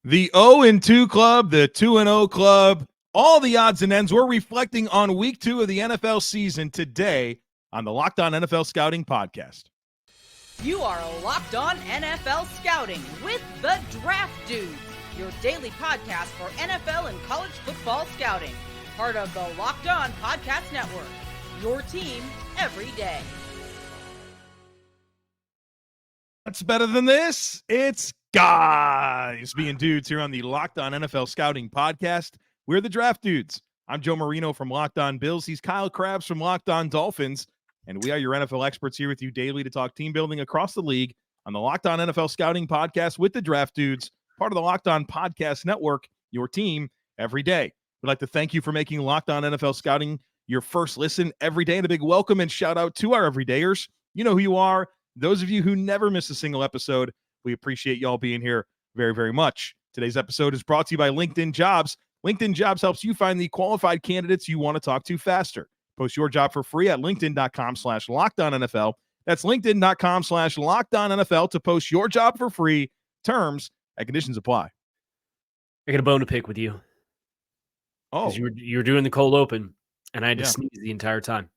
The 0-2 club, the 2-0 club, all the odds and ends. We're reflecting on week 2 of the NFL season today on the Locked On NFL Scouting Podcast. You are Locked On NFL Scouting with the Draft Dudes, your daily podcast for NFL and college football scouting. Part of the Locked On Podcast Network, your team every day. What's better than this? It's guys being dudes here on the Locked On NFL Scouting Podcast. We're the Draft Dudes. I'm Joe Marino from Locked On Bills. He's Kyle Crabbs from Locked On Dolphins. And we are your NFL experts here with you daily to talk team building across the league on the Locked On NFL Scouting Podcast with the Draft Dudes, part of the Locked On Podcast Network, your team every day. We'd like to thank you for making Locked On NFL Scouting your first listen every day. And a big welcome and shout out to our everydayers. You know who you are. Those of you who never miss a single episode, we appreciate y'all being here very, very much. Today's episode is brought to you by LinkedIn Jobs. LinkedIn Jobs helps you find the qualified candidates you want to talk to faster. Post your job for free at linkedin.com/LockedOnNFL. That's linkedin.com/LockedOnNFL to post your job for free. Terms and conditions apply. I got a bone to pick with you. Oh, you were doing the cold open, and I had to sneeze the entire time.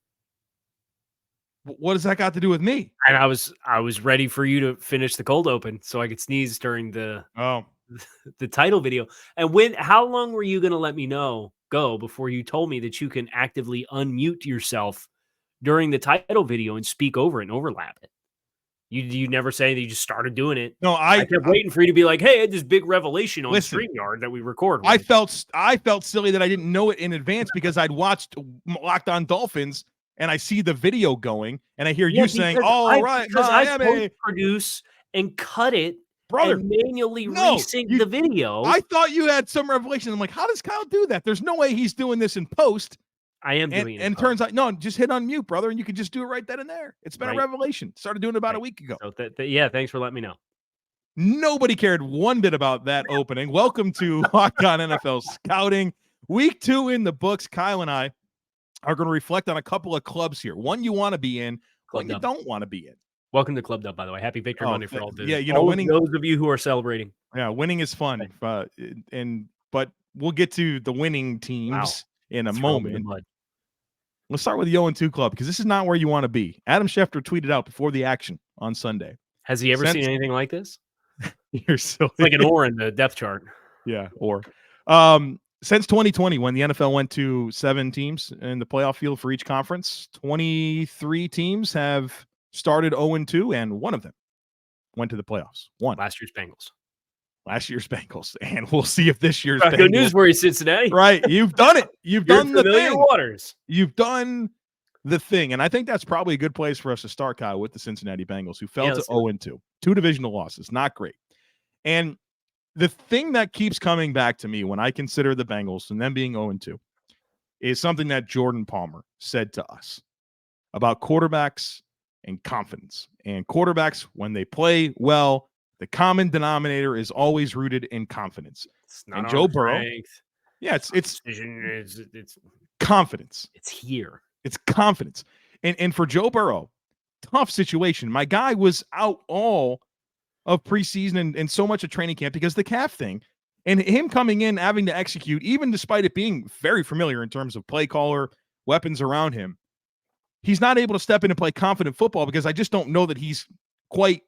What does that got to do with me? And I was ready for you to finish the cold open so I could sneeze during the title video. And how long were you going to let me go before you told me that you can actively unmute yourself during the title video and speak over it and overlap it? You never say that you just started doing it. No, I kept waiting for you to be like, "Hey, I had this big revelation on StreamYard that we recorded." I felt silly that I didn't know it in advance because I'd watched Locked On Dolphins. And I see the video going, and I hear you saying, because I post-produce and cut it, brother, and manually resync the video. I thought you had some revelation. I'm like, how does Kyle do that? There's no way he's doing this in post. I am doing it. And it turns out, no, just hit unmute, brother, and you can just do it right then and there. It's been a revelation. Started doing it about a week ago. So thanks for letting me know. Nobody cared one bit about that opening. Welcome to Locked On NFL Scouting. Week 2 in the books. Kyle and I are going to reflect on a couple of clubs here. One you want to be in, one you don't want to be in. Welcome to Club Dub, by the way. Happy Victory Monday for all winning. Those of you who are celebrating. Yeah, winning is fun. But we'll get to the winning teams in a moment. Let's start with the 0-2 club because this is not where you want to be. Adam Schefter tweeted out before the action on Sunday. Has he ever seen anything like this? You're silly. It's like an or in the depth chart. Yeah, or. Since 2020, when the NFL went to 7 teams in the playoff field for each conference, 23 teams have started 0-2, and one of them went to the playoffs. One. Last year's Bengals. And we'll see if this year's Bengals. Good news for you, Cincinnati. Right. You've done it. You've done the thing. Waters. You've done the thing. And I think that's probably a good place for us to start, Kyle, with the Cincinnati Bengals, who fell to 0-2. 2 divisional losses. Not great. And the thing that keeps coming back to me when I consider the Bengals and them being 0-2 is something that Jordan Palmer said to us about quarterbacks and confidence. And quarterbacks, when they play well, the common denominator is always rooted in confidence. And Joe Burrow, it's confidence. It's here. It's confidence. And for Joe Burrow, tough situation. My guy was out all of preseason and so much of training camp because the calf thing, and him coming in having to execute, even despite it being very familiar in terms of play caller, weapons around him, he's not able to step in and play confident football because I just don't know that he's quite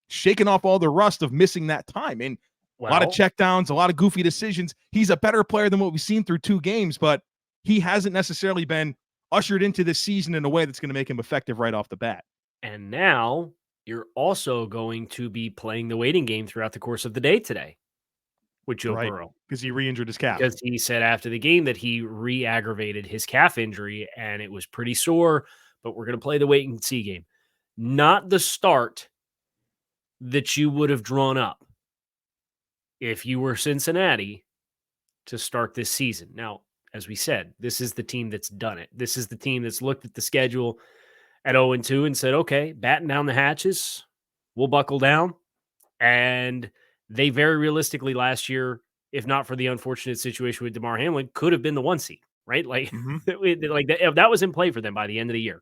shaken off all the rust of missing that time. And a lot of checkdowns, a lot of goofy decisions. He's a better player than what we've seen through 2 games, but he hasn't necessarily been ushered into this season in a way that's going to make him effective right off the bat. And now you're also going to be playing the waiting game throughout the course of the day today with Joe Burrow. Because he re-injured his calf. Because he said after the game that he re-aggravated his calf injury, and it was pretty sore, but we're going to play the wait and see game. Not the start that you would have drawn up if you were Cincinnati to start this season. Now, as we said, this is the team that's done it. This is the team that's looked at the schedule at 0-2 and said, okay, batten down the hatches, we'll buckle down. And they very realistically last year, if not for the unfortunate situation with DeMar Hamlin, could have been the 1 seed, right? Like, that was in play for them by the end of the year,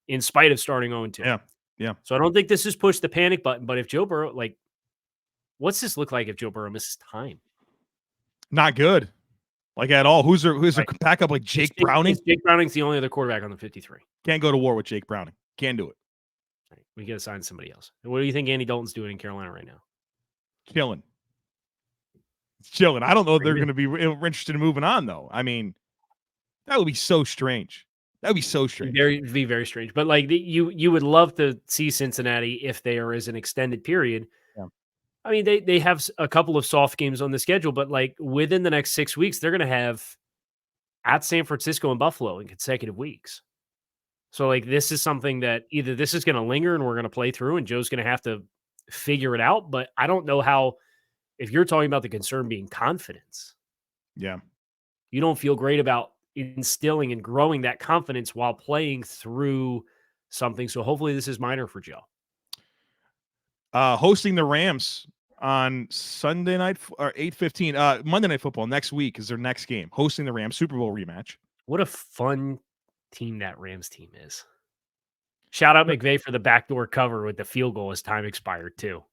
in spite of starting 0-2. Yeah. So I don't think this has pushed the panic button, but if Joe Burrow, What's this look like if Joe Burrow misses time? Not good. Like at all. Who's their Right. backup? Like Jake Browning? Jake Browning's the only other quarterback on the 53. Can't go to war with Jake Browning. Can't do it. Right. We got to sign somebody else. And what do you think Andy Dalton's doing in Carolina right now? Chilling. I don't know if they're going to be interested in moving on, though. I mean, that would be so strange. That would be so strange. Be very strange. But like you would love to see Cincinnati if there is an extended period. Yeah. I mean, they have a couple of soft games on the schedule, but like within the next 6 weeks, they're going to have at San Francisco and Buffalo in consecutive weeks. So like this is something that either this is going to linger and we're going to play through and Joe's going to have to figure it out. But I don't know how, if you're talking about the concern being confidence. Yeah. You don't feel great about instilling and growing that confidence while playing through something. So hopefully this is minor for Joe. Hosting the Rams on Sunday night or 8:15, Monday Night Football next week is their next game. Hosting the Rams, Super Bowl rematch. What a fun team that Rams team is. Shout out McVay for the backdoor cover with the field goal as time expired too.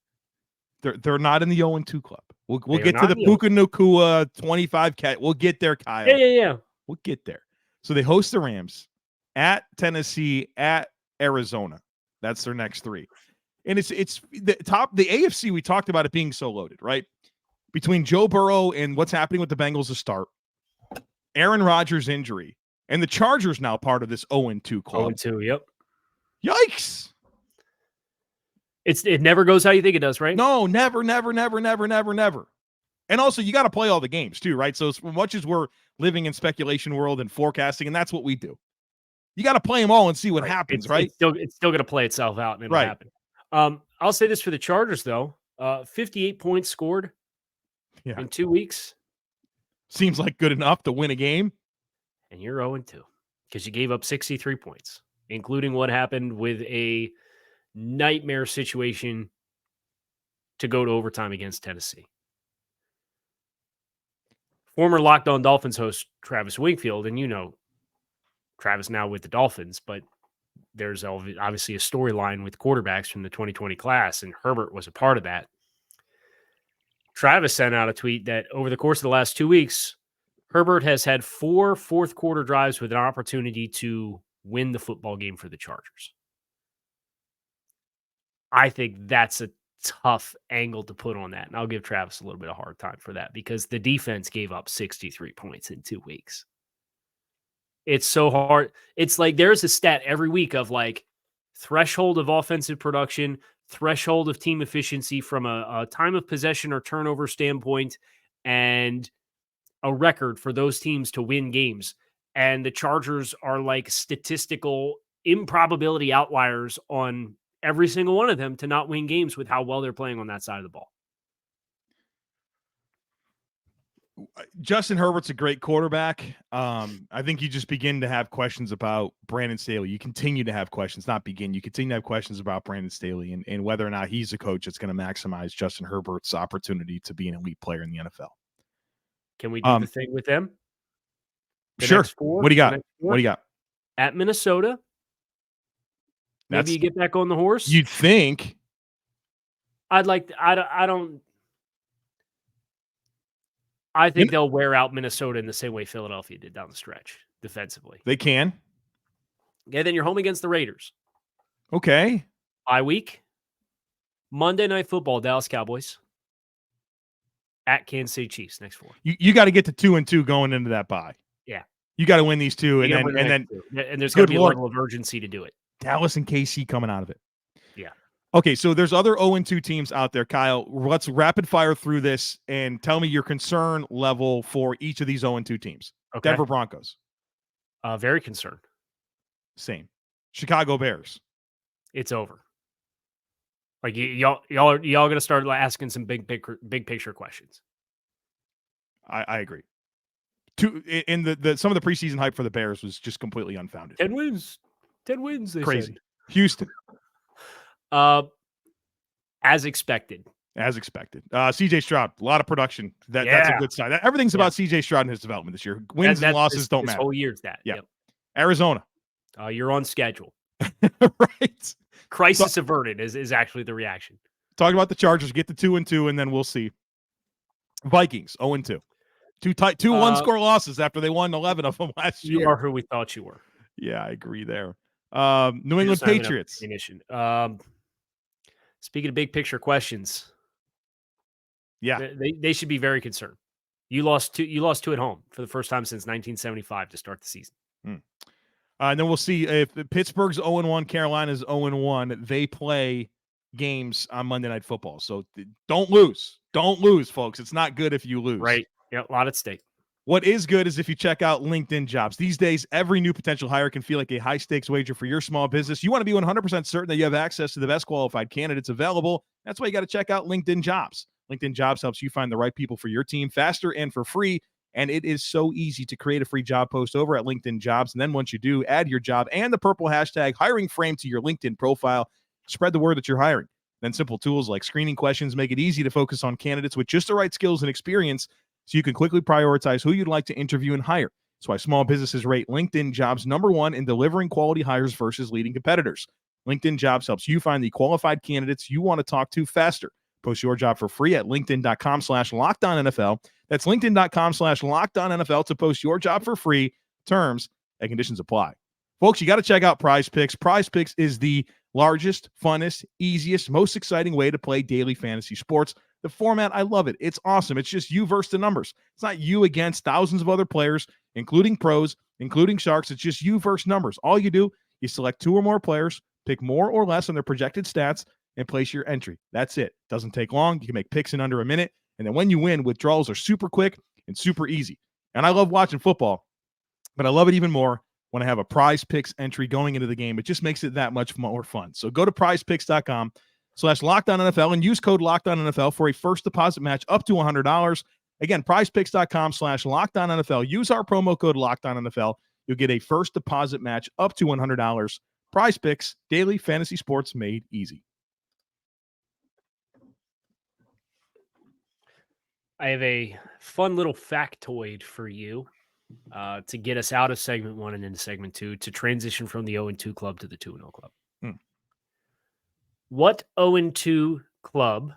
They're not in the 0-2 club. We'll get to not the Puka Nacua 25 cat. We'll get there, Kyle. Yeah. We'll get there. So they host the Rams at Tennessee, at Arizona. That's their next three. And it's the AFC, we talked about it being so loaded, right? Between Joe Burrow and what's happening with the Bengals to start, Aaron Rodgers' injury, and the Chargers now part of this 0-2 club. 0-2, yep. Yikes. It never goes how you think it does, right? No, never. And also, you got to play all the games too, right? So as much as we're living in speculation world and forecasting, and that's what we do, you got to play them all and see what happens, right? It's still going to play itself out, and it'll happen. I'll say this for the Chargers, though. 58 points scored in 2 weeks. Seems like good enough to win a game. And you're 0-2 because you gave up 63 points, including what happened with a nightmare situation to go to overtime against Tennessee. Former Locked On Dolphins host Travis Wingfield, and you know Travis now with the Dolphins, but there's obviously a storyline with quarterbacks from the 2020 class, and Herbert was a part of that. Travis sent out a tweet that over the course of the last 2 weeks, Herbert has had 4 fourth-quarter drives with an opportunity to win the football game for the Chargers. I think that's a tough angle to put on that, and I'll give Travis a little bit of a hard time for that because the defense gave up 63 points in 2 weeks. It's so hard. It's like there's a stat every week of like threshold of offensive production, threshold of team efficiency from a time of possession or turnover standpoint, and a record for those teams to win games. And the Chargers are like statistical improbability outliers on every single one of them to not win games with how well they're playing on that side of the ball. Justin Herbert's a great quarterback. I think you just begin to have questions about Brandon Staley. You continue to have questions, not begin. You continue to have questions about Brandon Staley and whether or not he's a coach that's going to maximize Justin Herbert's opportunity to be an elite player in the NFL. Can we do the thing with them? Sure. What do you got? At Minnesota. Maybe you get back on the horse. You'd think. I think they'll wear out Minnesota in the same way Philadelphia did down the stretch defensively. They can. Okay, then you're home against the Raiders. Okay. Bye week. Monday Night Football, Dallas Cowboys. At Kansas City Chiefs, next 4. You got to get to 2-2 going into that bye. Yeah. You got to win these 2, and then there's going to be a level of urgency to do it. Dallas and KC coming out of it. Yeah. Okay, so there's other 0-2 teams out there, Kyle. Let's rapid fire through this and tell me your concern level for each of these 0-2 teams. Okay. Denver Broncos. Very concerned. Same. Chicago Bears. It's over. Like y'all are going to start asking some big picture questions. I agree. In the some of the preseason hype for the Bears was just completely unfounded. 10 wins. 10 wins. Crazy. Said. Houston. As expected. CJ Stroud, a lot of production. That's a good sign. Everything's about CJ Stroud and his development this year. Wins and losses don't matter. This whole year's that. Yeah. Yep. Arizona. You're on schedule. Right. Crisis averted is actually the reaction. Talk about the Chargers. Get to 2-2, and then we'll see. Vikings 0-2. Two one-score losses after they won 11 of them last year. You are who we thought you were. Yeah, I agree there. New England Patriots. Speaking of big picture questions, yeah, they should be very concerned. You lost two at home for the first time since 1975 to start the season. And then we'll see if Pittsburgh's 0-1, Carolina's 0-1. They play games on Monday Night Football. So don't lose. Don't lose, folks. It's not good if you lose. Right. Yeah, a lot at stake. What is good is if you check out LinkedIn Jobs. These days, every new potential hire can feel like a high-stakes wager for your small business. You want to be 100% certain that you have access to the best qualified candidates available. That's why you got to check out LinkedIn Jobs. LinkedIn Jobs helps you find the right people for your team faster and for free, and it is so easy to create a free job post over at LinkedIn Jobs. And then once you do, add your job and the purple hashtag hiring frame to your LinkedIn profile. Spread the word that you're hiring. Then simple tools like screening questions make it easy to focus on candidates with just the right skills and experience, so you can quickly prioritize who you'd like to interview and hire. That's why small businesses rate LinkedIn Jobs #1 in delivering quality hires versus leading competitors. LinkedIn Jobs helps you find the qualified candidates you want to talk to faster. Post your job for free at linkedin.com/LockedOnNFL. That's linkedin.com/LockedOnNFL to post your job for free. Terms and conditions apply. Folks, you got to check out Prize Picks. Prize Picks is the largest, funnest, easiest, most exciting way to play daily fantasy sports. The format, I love it. It's awesome. It's just you versus the numbers. It's not you against thousands of other players, including pros, including sharks. It's just you versus numbers. All you do, you select 2 or more players, pick more or less on their projected stats, and place your entry. That's it. Doesn't take long. You can make picks in under a minute. And then when you win, withdrawals are super quick and super easy. And I love watching football, but I love it even more when I have a Prize Picks entry going into the game. It just makes it that much more fun. So go to prizepicks.com/LockedOnNFL and use code LockedOnNFL for a first deposit match up to $100. Again, prizepicks.com/LockedOnNFL. Use our promo code LockedOnNFL. You'll get a first deposit match up to $100. Prize Picks, daily fantasy sports made easy. I have a fun little factoid for you to get us out of segment 1 and into segment 2 to transition from the 0-2 club to the 2-0 club. What 0-2 club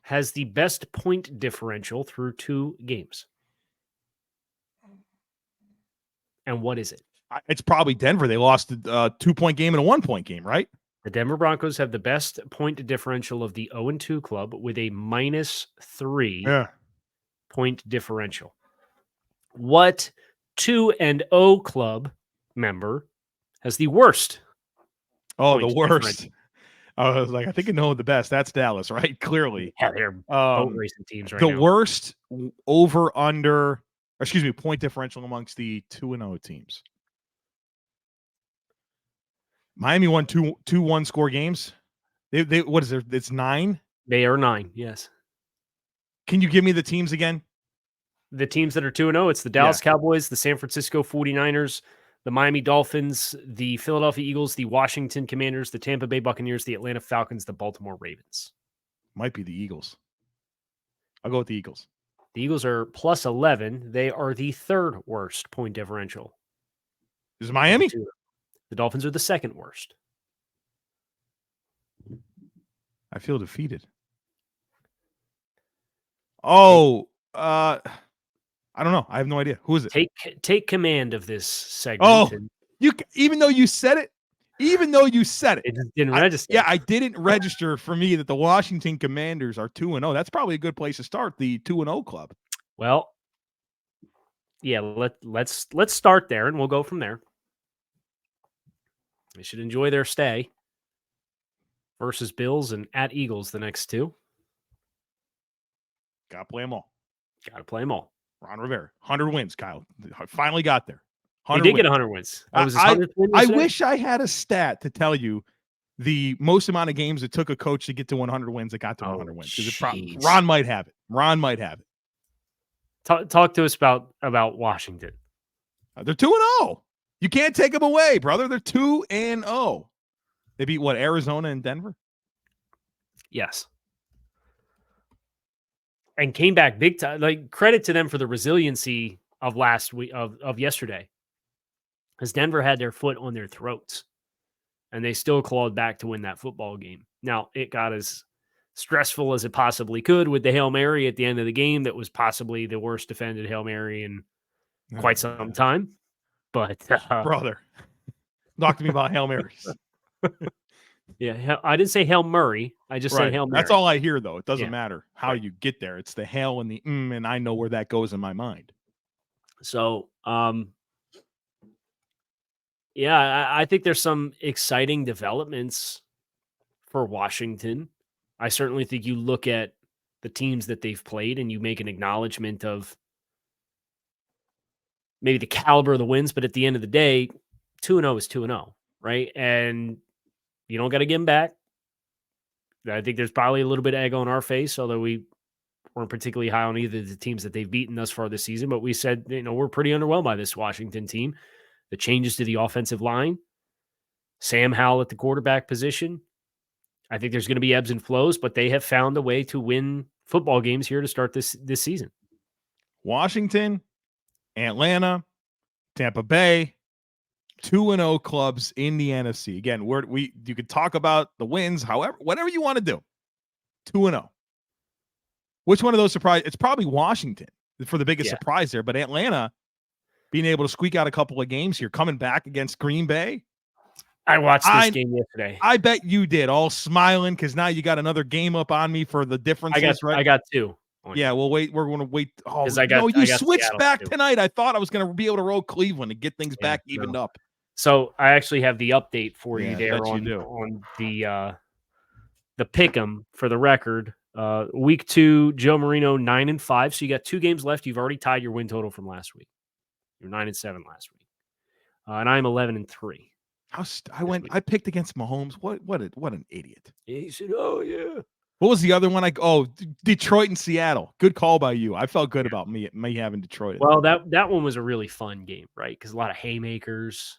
has the best point differential through 2 games? And what is it? It's probably Denver. They lost a 2-point game and a 1-point game, right? The Denver Broncos have the best point differential of the 0-2 club with a -3 point differential. What 2-0 club member has the worst? Oh, the worst. I was like, I think I know the best. That's Dallas, right? Clearly. Yeah, they're boat racing teams right now. The worst point differential amongst the 2-0 teams. Miami won 2 1-score games. They what is there? It's 9? They are 9, yes. Can you give me the teams again? The teams that are 2-0, it's the Dallas Cowboys, the San Francisco 49ers, the Miami Dolphins, the Philadelphia Eagles, the Washington Commanders, the Tampa Bay Buccaneers, the Atlanta Falcons, the Baltimore Ravens. Might be the Eagles. I'll go with the Eagles. The Eagles are +11. They are the 3rd worst point differential. Is it Miami? The Dolphins are the 2nd worst. I feel defeated. Oh, I don't know. I have no idea. Who is it? Take command of this segment. Oh, even though you said it, it just didn't register. Yeah, I didn't register for me that the Washington Commanders are 2-0. That's probably a good place to start, the 2-0 club. Well, yeah, let's start there, and we'll go from there. They should enjoy their stay versus Bills and at Eagles the next 2. Got to play them all. Ron Rivera, 100 wins, Kyle. Finally got there. He did get 100 wins. I wish I had a stat to tell you the most amount of games it took a coach to get to 100 wins that got to 100 wins. Because Ron might have it. Talk to us about Washington. They're 2-0. You can't take them away, brother. They're 2-0. They beat what, Arizona and Denver? Yes. And came back big time. Like, credit to them for the resiliency of last week of yesterday. Because Denver had their foot on their throats. And they still clawed back to win that football game. Now, it got as stressful as it possibly could with the Hail Mary at the end of the game. That was possibly the worst defended Hail Mary in quite some time. But brother, talk to me about Hail Marys. Yeah, I didn't say Hail Murray. I just said Hail Mary. That's all I hear, though. It doesn't matter how you get there. It's the hail and the and I know where that goes in my mind. So, yeah, I think there's some exciting developments for Washington. I certainly think you look at the teams that they've played and you make an acknowledgement of maybe the caliber of the wins, but at the end of the day, 2-0 is 2-0, right? And you don't got to give them back. I think there's probably a little bit of egg on our face, although we weren't particularly high on either of the teams that they've beaten thus far this season. But we said, we're pretty underwhelmed by this Washington team. The changes to the offensive line, Sam Howell at the quarterback position. I think there's going to be ebbs and flows, but they have found a way to win football games here to start this season. Washington, Atlanta, Tampa Bay, 2-0 clubs in the NFC. Again, you could talk about the wins, however, whatever you want to do. 2-0. Which one of those surprise? It's probably Washington for the biggest surprise there, but Atlanta being able to squeak out a couple of games here, coming back against Green Bay. I watched this game yesterday. I bet you did, all smiling because now you got another game up on me for the differences. I got two. Yeah, we'll wait. We're going to wait. Oh, you switched Seattle back too. Tonight. I thought I was going to be able to roll Cleveland and get things back evened up. So I actually have the update for you there on the pick'em for the record. Week 2, Joe Marino 9-5. So you got 2 games left. You've already tied your win total from last week. You're 9-7 last week, and I'm 11-3. I picked against Mahomes. What an idiot. He said, "Oh yeah." What was the other one? Detroit and Seattle. Good call by you. I felt good about me having Detroit. Well, that one was a really fun game, right? Because a lot of haymakers,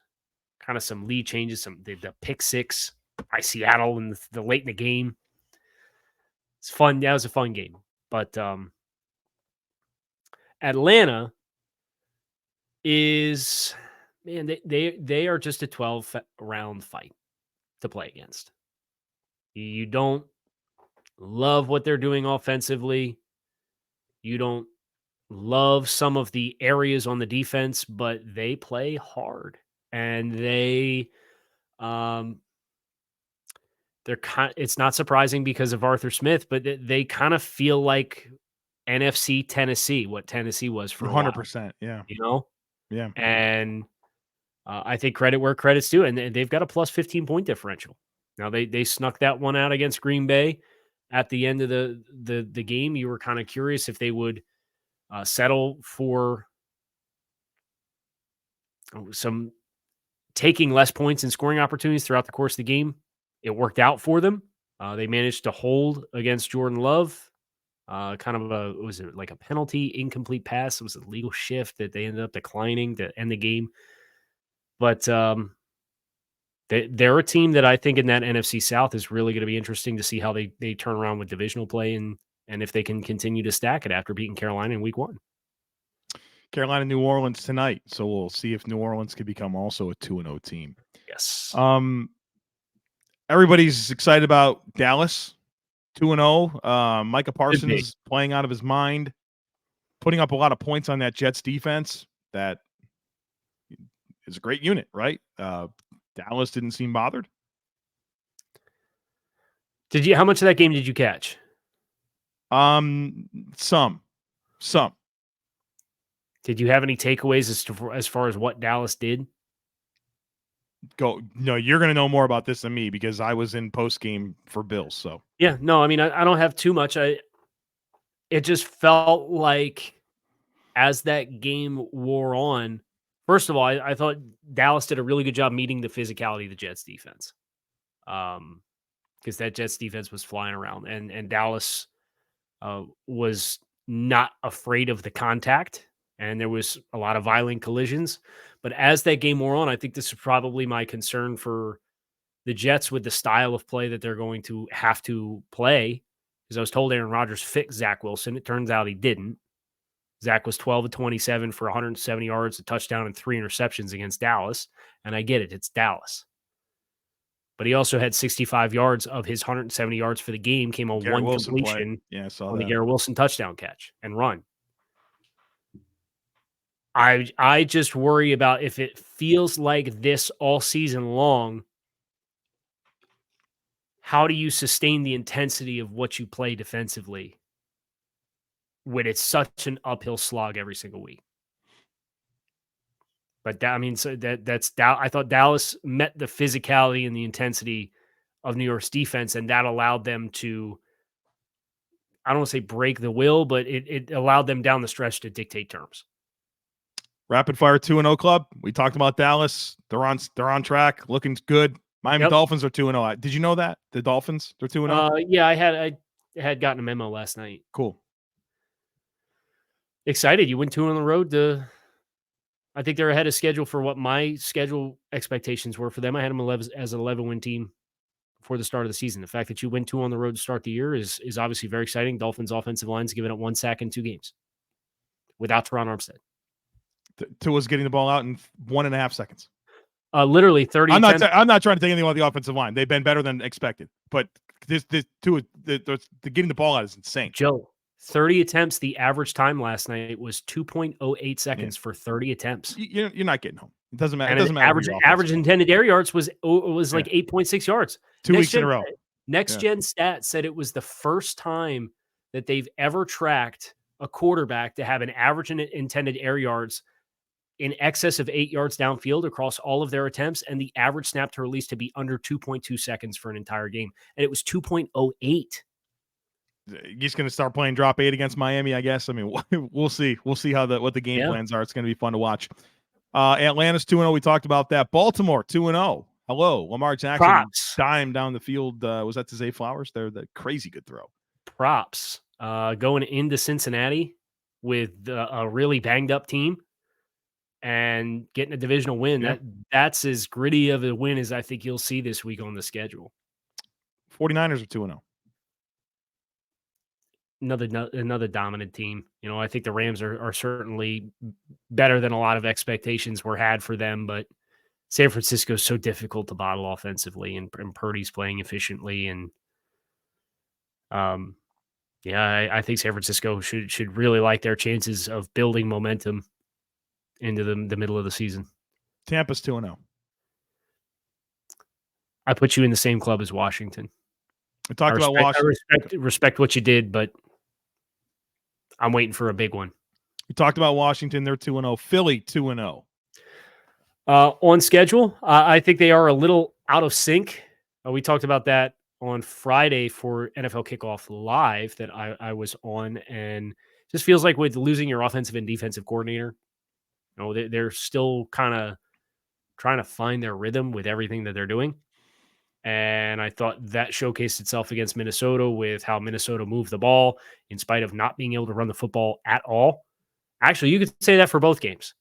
kind of some lead changes, the pick six by Seattle in the late in the game. It's fun. That was a fun game. But Atlanta is, man, they are just a 12-round fight to play against. You don't love what they're doing offensively. You don't love some of the areas on the defense, but they play hard. And it's not surprising because of Arthur Smith, but they kind of feel like NFC Tennessee, what Tennessee was for 100%. Yeah. Yeah. And I think credit where credit's due, and they've got a plus 15 point differential. Now they snuck that one out against Green Bay at the end of the game. You were kind of curious if they would settle for some taking less points and scoring opportunities throughout the course of the game. It worked out for them. They managed to hold against Jordan Love. Kind of was it like a penalty, incomplete pass? It was a legal shift that they ended up declining to end the game. But they're a team that I think in that NFC South is really going to be interesting to see how they turn around with divisional play and if they can continue to stack it after beating Carolina in week 1. Carolina, New Orleans tonight. So we'll see if New Orleans can become also a 2-0 team. Yes. Everybody's excited about Dallas 2-0. Micah Parsons is playing out of his mind, putting up a lot of points on that Jets defense. That is a great unit, right? Dallas didn't seem bothered. How much of that game did you catch? Some. Did you have any takeaways as far as what Dallas did? No, you're going to know more about this than me because I was in post game for Bills. So yeah, no, I mean, I don't have too much. It just felt like as that game wore on, first of all, I thought Dallas did a really good job meeting the physicality of the Jets defense. Because that Jets defense was flying around and Dallas was not afraid of the contact. And there was a lot of violent collisions. But as that game wore on, I think this is probably my concern for the Jets with the style of play that they're going to have to play. Because I was told Aaron Rodgers fixed Zach Wilson. It turns out he didn't. Zach was 12-27 for 170 yards, a touchdown, and 3 interceptions against Dallas. And I get it. It's Dallas. but he also had 65 yards of his 170 yards for the game came on Garrett one Wilson completion play. Yeah, I saw on that. the Garrett Wilson touchdown catch and run. I just worry about if it feels like this all season long, how do you sustain the intensity of what you play defensively when it's such an uphill slog every single week? But I thought Dallas met the physicality and the intensity of New York's defense, and that allowed them to, I don't want to say break the will, but it allowed them down the stretch to dictate terms. Rapid fire 2-0 club. We talked about Dallas. They're on track, looking good. Miami Dolphins are 2-0. Did you know that the Dolphins they're 2-0? Yeah, I had gotten a memo last night. Cool. Excited. You went 2 on the road. I think they're ahead of schedule for what my schedule expectations were for them. I had them as an 11-win team before the start of the season. The fact that you went 2 on the road to start the year is obviously very exciting. Dolphins offensive line's giving up 1 sack in 2 games without Teron Armstead. Tua's getting the ball out in 1.5 seconds. Literally 30. I'm not trying to take anything about the offensive line. They've been better than expected, but this Tua, the getting the ball out is insane. Joe, 30 attempts. The average time last night was 2.08 seconds for 30 attempts. You're not getting home. It doesn't matter. And it doesn't matter. Average intended air yards was like 8.6 yards. 2 weeks in a row. Next Gen Stats said it was the first time that they've ever tracked a quarterback to have an average intended air yards in excess of 8 yards downfield across all of their attempts, and the average snap to release to be under 2.2 seconds for an entire game. And it was 2.08. He's going to start playing drop 8 against Miami, I guess. I mean, we'll see. We'll see what the game plans are. It's going to be fun to watch. Atlanta's 2-0. We talked about that. Baltimore 2-0. Hello, Lamar Jackson. Props. Dime down the field. Was that to Zay Flowers? They're the crazy good throw. Props. Going into Cincinnati with a really banged up team and getting a divisional win. Yeah. That's as gritty of a win as I think you'll see this week on the schedule. 49ers are 2-0. Another dominant team. You know, I think the Rams are certainly better than a lot of expectations were had for them, but San Francisco is so difficult to bottle offensively, and Purdy's playing efficiently. And I think San Francisco should really like their chances of building momentum into the middle of the season. Tampa's 2-0. I put you in the same club as Washington. We talked about Washington. I respect what you did, but I'm waiting for a big one. We talked about Washington. They're 2-0. Philly 2-0. On schedule, I think they are a little out of sync. We talked about that on Friday for NFL Kickoff Live that I was on, and just feels like with losing your offensive and defensive coordinator, you know, they're still kind of trying to find their rhythm with everything that they're doing. And I thought that showcased itself against Minnesota with how Minnesota moved the ball in spite of not being able to run the football at all. Actually, you could say that for both games.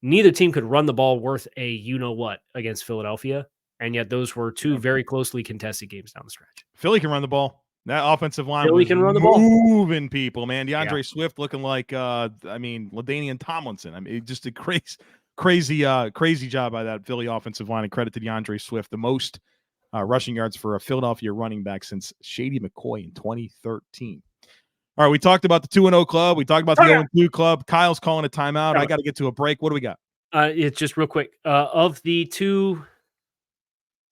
Neither team could run the ball worth a you-know-what against Philadelphia, and yet those were 2 very closely contested games down the stretch. Philly can run the ball. That offensive line Philly can run the ball. Moving people, man. DeAndre Swift looking like, LaDainian Tomlinson. I mean, just a crazy job by that Philly offensive line, and credit to DeAndre Swift, the most rushing yards for a Philadelphia running back since Shady McCoy in 2013. All right, we talked about the 2-0 club. We talked about the 0-2 club. Kyle's calling a timeout. I got to get to a break. What do we got? It's just real quick. Of the 2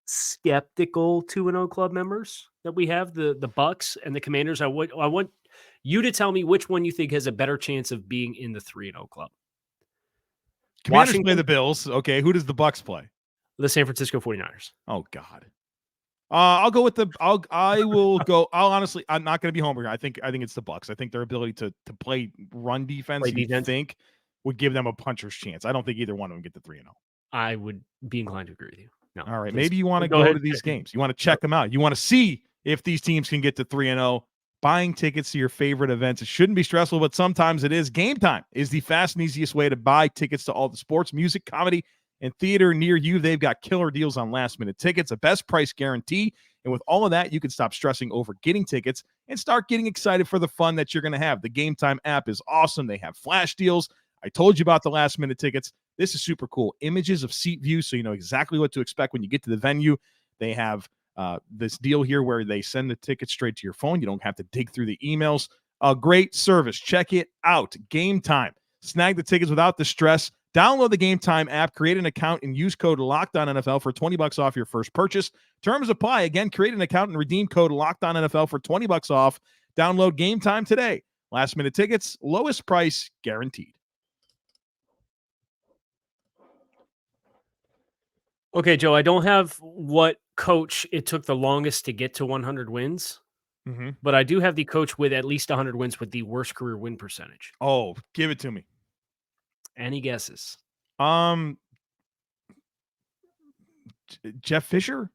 skeptical 2-0 club members that we have, the Bucs and the Commanders, I want you to tell me which one you think has a better chance of being in the 3-0 club. Commanders play the Bills. Okay, who does the Bucs play? The San Francisco 49ers. Oh, God. I'll go with I'll honestly, I'm not going to be homer here. I think it's the Bucs. I think their ability to play run defense, think would give them a puncher's chance. I don't think either one of them get the 3-0. I would be inclined to agree with you. No. All right. Maybe you want to go to these games. You want to check them out. You want to see if these teams can get to 3-0. Buying tickets to your favorite events. It shouldn't be stressful, but sometimes it is. Game Time is the fast and easiest way to buy tickets to all the sports, music, comedy, and theater near you. They've got killer deals on last-minute tickets, a best price guarantee. And with all of that, you can stop stressing over getting tickets and start getting excited for the fun that you're going to have. The Game Time app is awesome. They have flash deals. I told you about the last-minute tickets. This is super cool. Images of seat view, so you know exactly what to expect when you get to the venue. They have this deal here where they send the ticket straight to your phone. You don't have to dig through the emails. A great service. Check it out. Game Time. Snag the tickets without the stress. Download the Game Time app, create an account, and use code LOCKEDONNFL for $20 off your first purchase. Terms apply. Again, create an account and redeem code LOCKEDONNFL for $20 off. Download Game Time today. Last-minute tickets, lowest price guaranteed. Okay, Joe, I don't have what coach it took the longest to get to 100 wins, but I do have the coach with at least 100 wins with the worst career win percentage. Oh, give it to me. Any guesses? Jeff Fisher?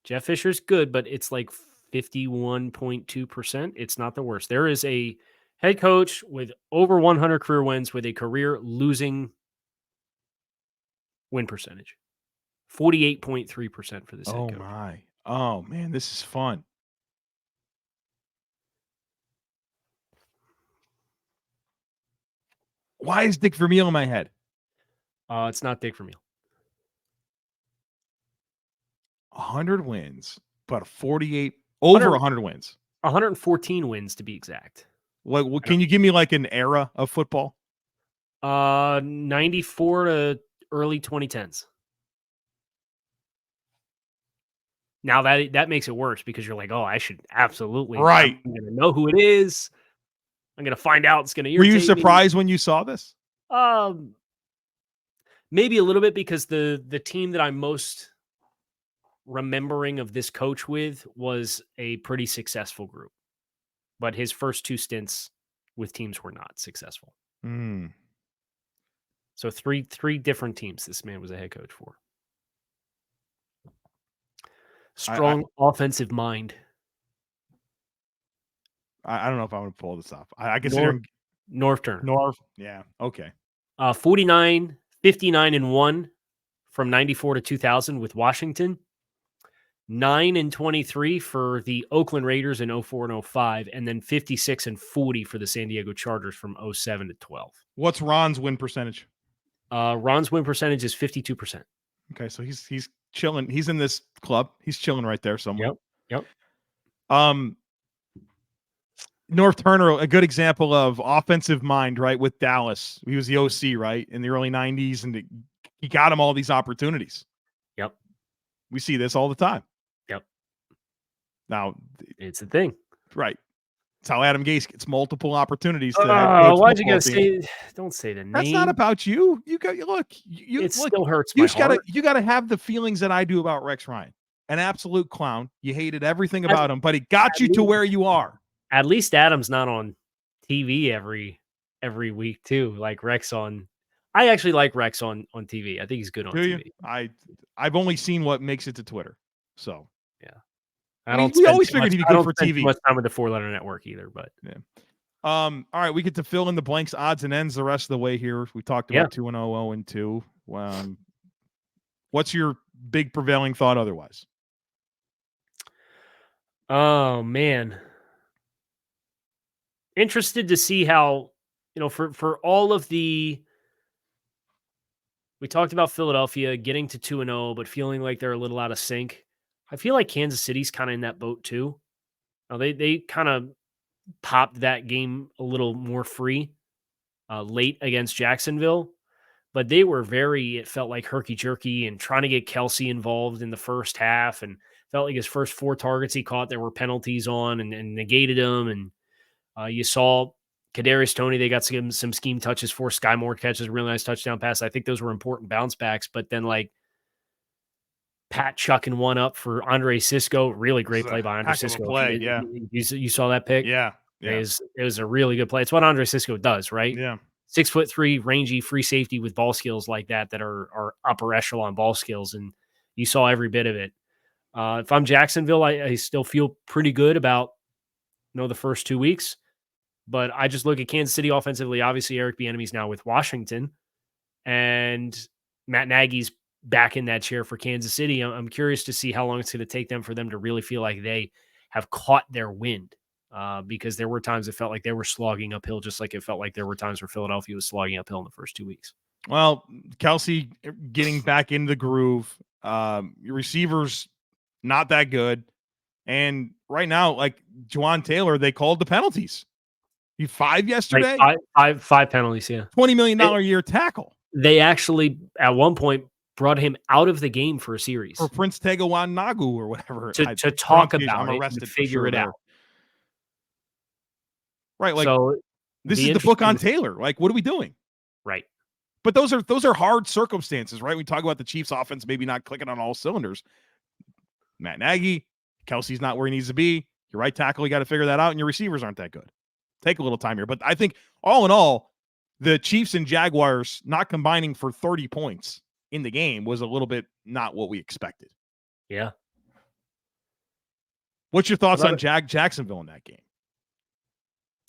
Jeff Fisher's good, but it's like 51.2%. It's not the worst. There is a head coach with over 100 career wins with a career losing win percentage. 48.3% for this head coach. Oh, my. Oh, man, this is fun. Why is Dick Vermeil in my head? It's not Dick Vermeil. 100 wins, but 48 over 100 wins. 114 wins to be exact. What can you give me like an era of football? 94 to early 2010s. Now that makes it worse because you're like, oh, I should absolutely right. I'm going to know who it is. I'm going to find out. It's going to irritate me. Were you surprised me. when you saw this? Maybe a little bit because the team that I'm most remembering of this coach with was a pretty successful group, but his first two stints with teams were not successful. So three different teams this man was a head coach for. Strong offensive mind. I don't know if I want to pull this off. I consider North Turner. North. Yeah. Okay. 49, 59-1 from 94 to 2000 with Washington. 9-23 for the Oakland Raiders in 04 and 05, and then 56-40 for the San Diego Chargers from 07 to 12. What's Ron's win percentage? Ron's win percentage is 52%. Okay, so he's chilling. He's in this club. He's chilling right there somewhere. Yep. North Turner, a good example of offensive mind, right? With Dallas, he was the OC, right, in the early '90s, and he got him all these opportunities. Yep, we see this all the time. Yep. Now it's a thing, right? It's how Adam Gase gets multiple opportunities. To why'd you guys say? Don't say the name. That's not about you. You got look. It still hurts. You gotta have the feelings that I do about Rex Ryan. An absolute clown. You hated everything about him, but he got you to where you are. At least Adam's not on TV every week too. Like Rex on. I actually like Rex on TV. I think he's good on TV. I've only seen what makes it to Twitter. So yeah. We always figured he'd be good for TV. Too much time with the 4-letter network either, but yeah. All right, we get to fill in the blanks, odds and ends the rest of the way here. We talked about 2-0, 0-2. What's your big prevailing thought otherwise? Oh man, interested to see how for all of the. We talked about Philadelphia getting to 2-0, but feeling like they're a little out of sync. I feel like Kansas City's kind of in that boat too. Now they kind of popped that game a little more free late against Jacksonville, but they were it felt like herky-jerky and trying to get Kelsey involved in the first half, and felt like his first 4 targets he caught there were penalties on and negated them. And you saw Kadarius Toney, they got some scheme touches for. Sky Moore catches a really nice touchdown pass. I think those were important bounce backs, but then like Pat chucking one up for Andre Cisco. Really great play by Andre Cisco. Play, yeah. You saw that pick? Yeah. It was a really good play. It's what Andre Cisco does, right? Yeah. 6'3", rangy, free safety with ball skills like that are upper echelon ball skills, and you saw every bit of it. If I'm Jacksonville, I still feel pretty good about the first 2 weeks, but I just look at Kansas City offensively. Obviously, Eric Bieniemy's now with Washington, and Matt Nagy's back in that chair for Kansas City. I'm curious to see how long it's going to take them for them to really feel like they have caught their wind, because there were times it felt like they were slogging uphill, just like it felt like there were times where Philadelphia was slogging uphill in the first 2 weeks. Well, Kelsey getting back into the groove. Your receivers not that good. And right now, like Juwan Taylor, they called the penalties. He 5 yesterday, like five penalties. Yeah, $20 million a year tackle. They actually at one point brought him out of the game for a series for Prince Tegawan Nagu or whatever to talk about I'm it arrested and figure it out. Right, like so this is the book on Taylor. Like, what are we doing? Right. But those are hard circumstances, right? We talk about the Chiefs' offense maybe not clicking on all cylinders. Matt Nagy, Kelsey's not where he needs to be. Your right tackle, you got to figure that out, and your receivers aren't that good. Take a little time here. But I think all in all, the Chiefs and Jaguars not combining for 30 points in the game was a little bit not what we expected. Yeah. What's your thoughts on Jacksonville in that game?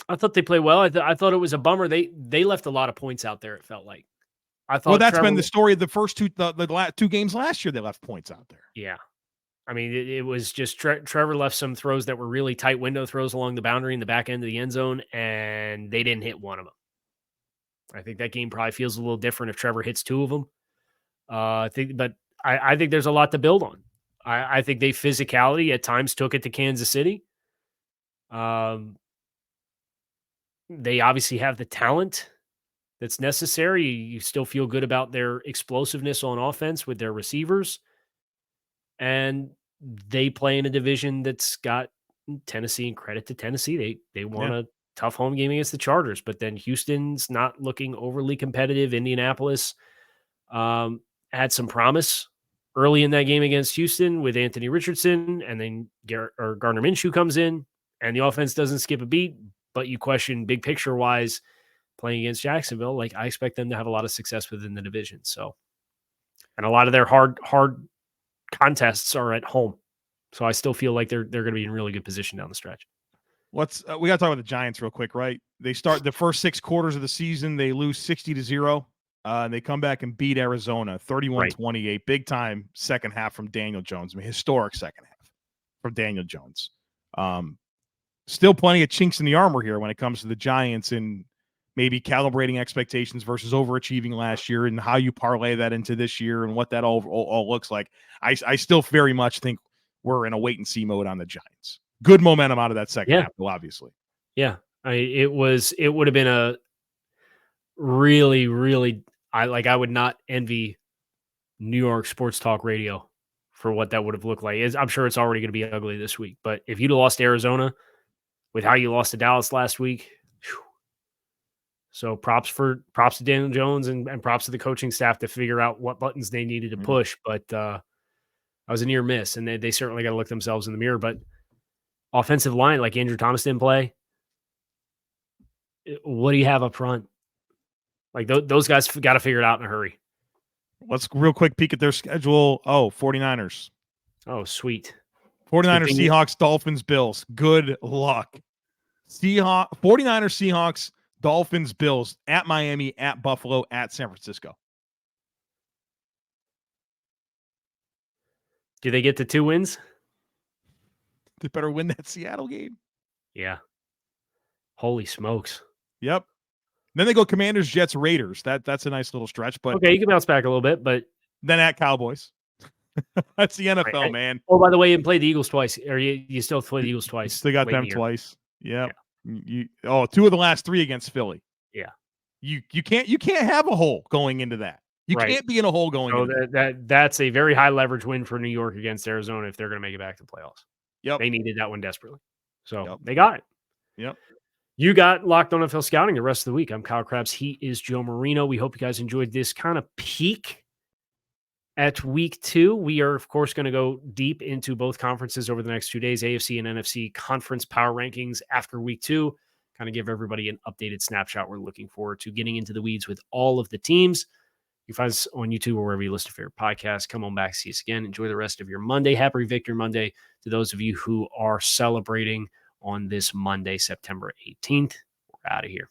I thought they played well. I thought it was a bummer. They left a lot of points out there, it felt like. I thought that's been the story of the first two games last year. They left points out there. Yeah. I mean, it was just Trevor left some throws that were really tight window throws along the boundary in the back end of the end zone, and they didn't hit one of them. I think that game probably feels a little different if Trevor hits two of them. I think there's a lot to build on. I think they physicality at times took it to Kansas City. They obviously have the talent that's necessary. You still feel good about their explosiveness on offense with their receivers. And they play in a division that's got Tennessee, and credit to Tennessee. They won a tough home game against the Chargers, but then Houston's not looking overly competitive. Indianapolis had some promise early in that game against Houston with Anthony Richardson, and then Gardner Minshew comes in, and the offense doesn't skip a beat, but you question big picture-wise playing against Jacksonville. Like, I expect them to have a lot of success within the division. So, and a lot of their hard contests are at home. So I still feel like they're going to be in really good position down the stretch. We got to talk about the Giants real quick, right? They start the first 6 quarters of the season, they lose 60-0. And they come back and beat Arizona 31-28. Right. Big time second half from Daniel Jones. I mean, historic second half from Daniel Jones. Still plenty of chinks in the armor here when it comes to the Giants and maybe calibrating expectations versus overachieving last year and how you parlay that into this year and what that all looks like. I still very much think we're in a wait and see mode on the Giants. Good momentum out of that second half, obviously. Yeah. It would have been a really, really, I would not envy New York sports talk radio for what that would have looked like. I'm sure it's already going to be ugly this week, but if you'd have lost to Arizona with how you lost to Dallas last week, whew. So props to Daniel Jones and props to the coaching staff to figure out what buttons they needed to push. But I was a near miss, and they certainly got to look themselves in the mirror. But offensive line, like Andrew Thomas didn't play. What do you have up front? Like those guys got to figure it out in a hurry. Let's real quick peek at their schedule. 49ers. Oh, sweet. 49ers, Seahawks, Dolphins, Bills. Good luck. 49ers, Seahawks, Dolphins, Bills, at Miami, at Buffalo, at San Francisco. Do they get to 2 wins? They better win that Seattle game. Yeah. Holy smokes. Yep. Then they go Commanders, Jets, Raiders. That's a nice little stretch. But okay, you can bounce back a little bit, but then at Cowboys. That's the NFL, right. Man. Oh, by the way, you played the Eagles twice. Or you still played the Eagles twice. They got them twice. Yep. Yeah. 2 of the last 3 against Philly. Yeah. You can't have a hole going into that. You can't be in a hole going into that's a very high leverage win for New York against Arizona if they're going to make it back to the playoffs. Yep. They needed that one desperately. So they got it. Yep. You got Locked On NFL Scouting the rest of the week. I'm Kyle Crabbs. He is Joe Marino. We hope you guys enjoyed this kind of peek at week 2. We are, of course, going to go deep into both conferences over the next 2 days, AFC and NFC conference power rankings after week 2. Kind of give everybody an updated snapshot. We're looking forward to getting into the weeds with all of the teams. You can find us on YouTube or wherever you listen to favorite podcasts. Come on back, see us again. Enjoy the rest of your Monday. Happy Victory Monday to those of you who are celebrating on this Monday, September 18th. We're out of here.